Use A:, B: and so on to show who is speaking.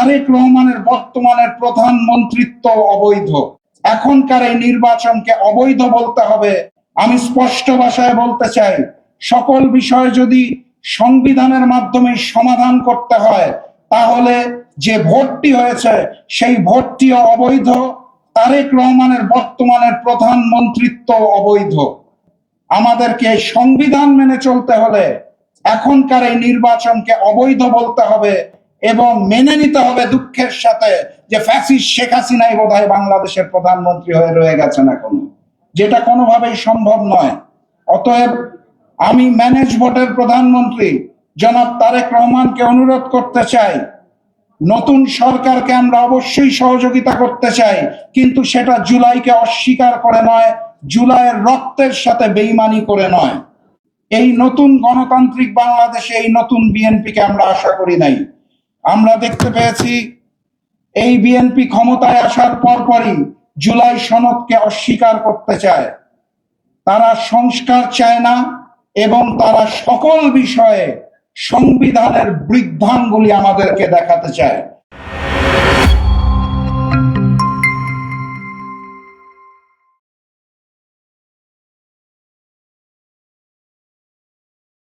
A: তারেক রহমানের বর্তমানের প্রধানমন্ত্রিত্ব অবৈধ। এখনকার এই নির্বাচনকে অবৈধ বলতে হবে। আমি স্পষ্ট ভাষায় বলতে চাই, সকল বিষয় যদি সংবিধানের মাধ্যমে সমাধান করতে হয়, তাহলে যে ভোটটি হয়েছে সেই ভোটটিও অবৈধ, তারেক রহমানের বর্তমানের প্রধানমন্ত্রিত্ব অবৈধ। আমাদেরকে সংবিধান মেনে চলতে হলে এখনকার এই নির্বাচনকে অবৈধ বলতে হবে এবং মেনে নিতে হবে দুঃখের সাথে যে ফ্যাসিস্ট শেখ হাসিনাই বোধহয় বাংলাদেশের প্রধানমন্ত্রী হয়ে রয়ে গেছেন এখন, যেটা কোনোভাবেই সম্ভব নয়। অতএব আমি ম্যানেজ ভোটের প্রধানমন্ত্রী জনাব তারেক রহমানকে অনুরোধ করতে চাই, নতুন সরকারকে আমরা অবশ্যই সহযোগিতা করতে চাই, কিন্তু সেটা জুলাইকে অস্বীকার করে নয়, জুলাইয়ের রক্তের সাথে বেইমানি করে নয়। এই নতুন গণতান্ত্রিক বাংলাদেশে এই নতুন বিএনপিকে আমরা আশা করি নাই। আমরা দেখতে পেয়েছি এই বিএনপি ক্ষমতায় আসার পরপরই জুলাই সনদকে অস্বীকার করতে চায়। তারা সংস্কার চায় না এবং তারা সকল বিষয়ে সংবিধানের বৃদ্ধাঙ্গুলি আমাদেরকে দেখাতে চায়।